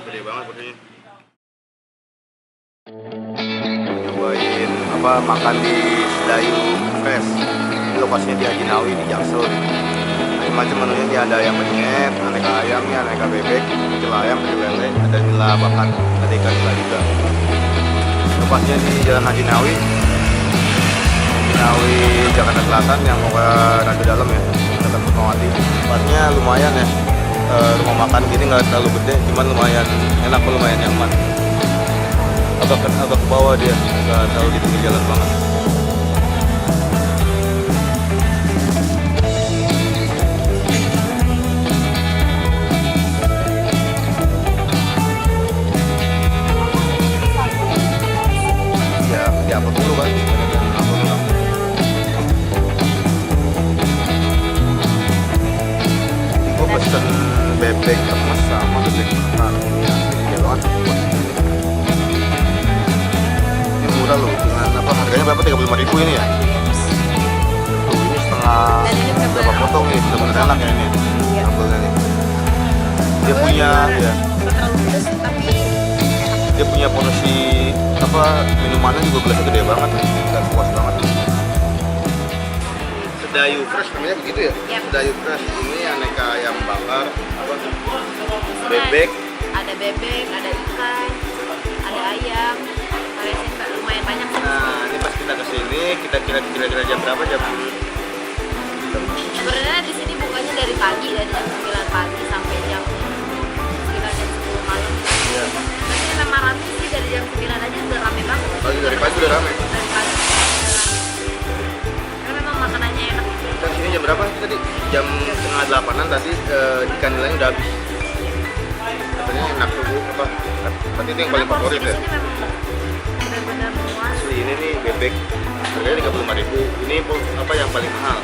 Gede banget porsinya. Cobain makan di Sedayu Fresh. Ini lokasinya di Haji Nawi di Jaksel. Macam menunya ini ada ayam penyet, aneka ayamnya, aneka bebek, pecel ayam, pecel lele, ada nila bakar, ada ikan nila juga. Lokasinya di Jalan Haji Nawi, Jakarta Selatan yang mau ke Randu Dalam ya, dekat Fatmawati. Tempatnya lumayan ya, rumah makan gini nggak terlalu gede, cuman lumayan enak, lumayan nyaman. Agak ke bawah dia, nggak terlalu di pinggir jalan banget. Apa dulu kan? Gue pesen bebek remes sama bebek bakar. Ini banget. Ini murah loh. Dengan harganya berapa? 35.000 ini ya? Tuh, ini setengah berapa potong nih? Bener-bener enak ya ini. Sambelnya nih. Dia punya ya. Dia punya porsi minumannya juga gelasnya gede banget dan puas banget. Sedayu Fresh namanya begitu ya? Yep. Sedayu Fresh ini aneka ayam bakar, bebek, ada ikan, ada ayam, variasinya lumayan banyak. Nah, ini pas kita kesini, kita kira-kira jam berapa jam? Sebenarnya di sini bukanya dari pagi, dari jam 9 pagi sampai sekitar jam 10 malam. Iya. Tapi memang rame sih dari jam 9 aja udah rame banget. Dari pagi udah rame? Dari pagi udah rame. Karena memang makanannya enak. Kita sini jam berapa tadi? Jam setengah 8-an tadi ikan nilainya udah habis. Katanya enak tuh Bu, Berarti itu yang paling favorit ya? Di sini memang benar-benar muas. Asli ini nih bebek harganya 35.000. Ini yang paling mahal.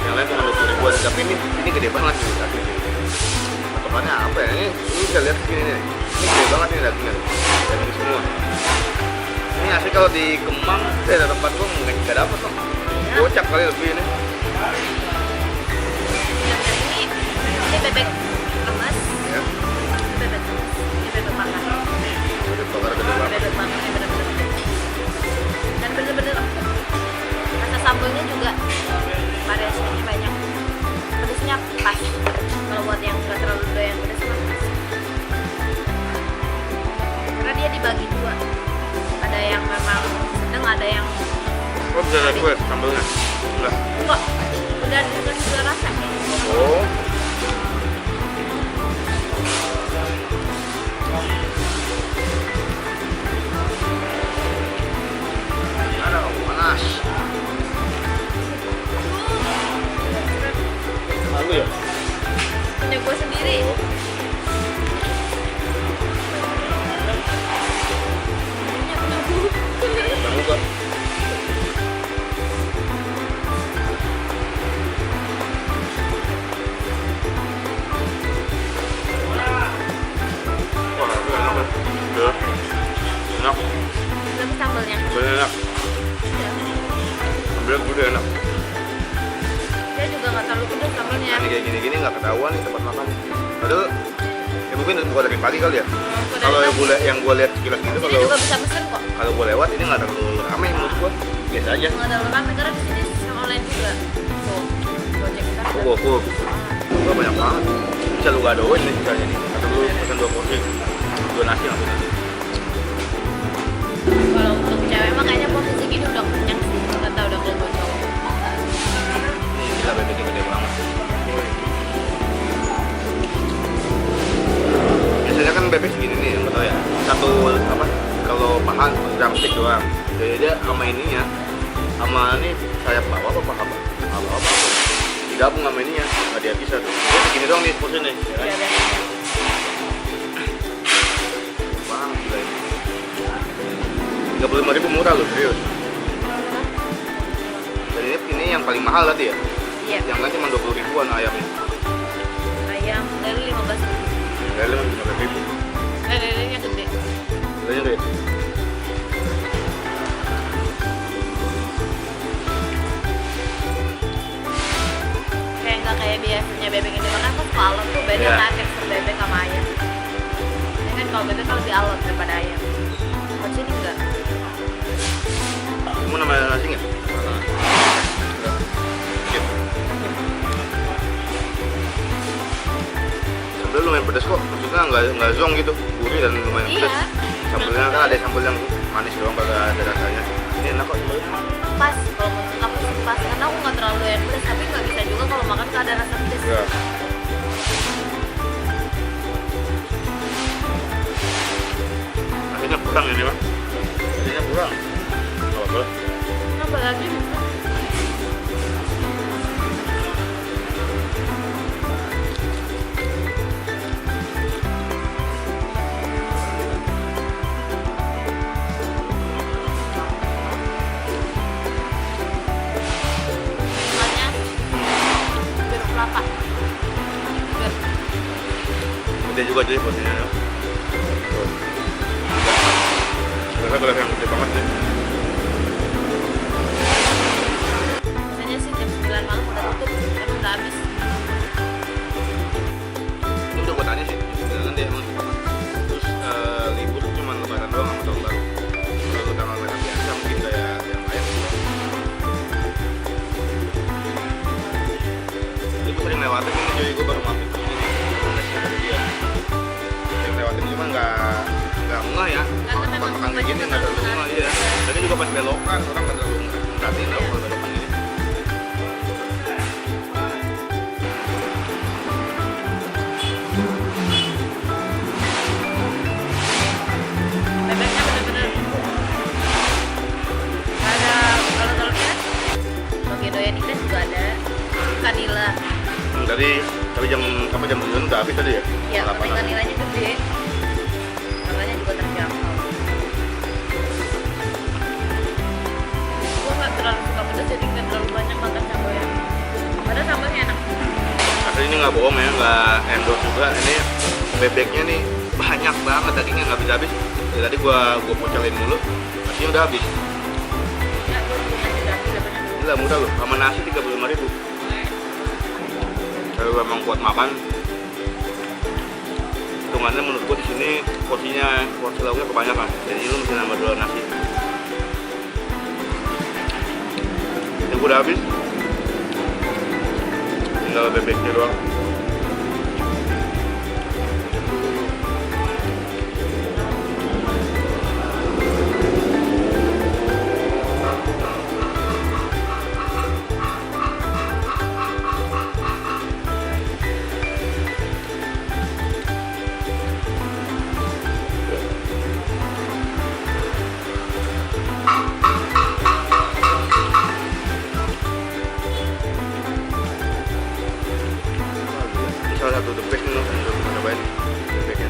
Yang lain cuma 20.000-an. Tapi ini gede banget nih dagingnya. Potongannya apa ya? Ini bisa lihat segini nih. Ini gede banget nih dagingnya. Daging semua. Ini asli kalau di Kemang, ada tempat gua nggak dapet dong. Gocap kali lebih ini. Ini bebek remes. Ya. Bebek remes. Ini bebek bakar. Bebek bakar gede banget. Bebek bakarnya bener-bener gede. Dan bener-bener rasa sambalnya juga variasinya banyak. Pedesnya pas. Kalau buat yang nggak terlalu doyan pedes mah pas. Karena dia dibagi dua. Ada yang memang sedang, ada yang Bisa request sambelnya? enggak. Udah juga rasa. Oh. Panas. Malu ya? Punya gue sendiri. Malu gak? Wah, itu enak ya? Enak. Tapi sambalnya. Enak. Sambalnya udah enak. Dia juga nggak terlalu pedas sambalnya. Ini kayak gini-gini nggak ketahuan nih tempat makan. Padahal ya mungkin bukan dari pagi kali ya. Kalau yang gue lihat sekilas gitu, Ini juga bisa pesen kok. kalau gue lewat ini nggak terlalu ramai menurut gue, biasa aja. Nggak terlalu ramai karena di sini sistem online juga. Tuh, Gojek kita. Gue banyak banget. Bisa lu gadoin nih misalnya nih. Atau lu pesan 2 porsi, 2 nasi langsung. Kalau untuk cewek mah kayaknya posisi gini udah kenyang sih. Nggak tahu udah kenyang cowok. Ini gila bebeknya gede banget. Biasanya kan bebek segini nih, nggak tahu ya. Satu kalau paha drumstick doang. Jadi dia sama ininya, sama ini sayap bawah apa paha bawah? Digabung sama ininya, nggak dia bisa tuh. Dia segini doang nih porsi nih, ya kan? Iya, Bang, gila ini. 35.000 murah loh, serius. Dan ini yang paling mahal tadi ya? Iya. Yang lain cuma 20.000-an ayamnya. Ayam dari 15.000. Dari 15.000. Lelenya gede. Lelenya gede. Kayak biasanya bebek ini makan kan kalau tuh beda Iya. kan tekstur bebek sama ayam. Ini kan kalau alot daripada ayam. Kalau sini enggak. Kamu nama nasi nggak? Sedikit. Sambal lumayan pedas kok, maksudnya nggak zong gitu, gurih dan lumayan pedas. Iya. Sambalnya kan ada sambal yang manis doang, kagak ada rasanya. Ini enak kok sambalnya. Pas, kalau menurut aku sih pas, karena aku nggak terlalu yang pedas, tapi nggak bisa juga kalau makan nggak ada rasa pedas. Ya. Nasinya kurang ini mah. Nasinya kurang. Gak apa-apa. Nambah lagi bisa. Soalnya jeruk kelapa. Segar. Gede juga jadi porsinya ya. Tuh. Ternyata gelas yang gede banget nih. Biasanya sih jam 9 malam udah tutup, tapi udah habis. Ini udah gua tanya sih, jangan deh emang. Terus libur cuma lebaran doang sama tahun baru. Kalau tanggal merah biasa mungkin kayak yang lain. Jadi gua sering lewatin ini, jadi gua baru mampir ke sini. Dari dia. Sering lewatin cuma nggak ngeh ya. Karena memang Makan kayak gini nggak terlalu ngeh ya. Tadi juga pas belokan orang nggak terlalu merhatiin tau kalau belokan gini. Bebeknya bener-bener ada kalau telurnya Toge Doyanita juga ada kanila Tadi tapi jam 9 udah habis tadi ya? ya, tapi 8-an. kanilanya gede, harganya juga terjangkau. Gue nggak terlalu suka pedas, jadi nggak terlalu banyak makan sambalnya, padahal sambalnya enak. Asli ini nggak bohong ya, nggak endorse juga. Ini bebeknya nih banyak banget, dagingnya nggak habis-habis. Jadi tadi gua pocelin dulu, nasinya udah habis. Ya, gue juga nasi dapet dapetnya dulu. Gila murah loh, sama nasi 35.000. Kalau emang kuat makan, hitungannya menurut gua di sini porsi lauknya kebanyakan. Jadi lu mesti nambah dua nasi. Ini gua udah habis, tinggal bebeknya doang. Salah satu the best nih loh, yang udah cobain bebeknya.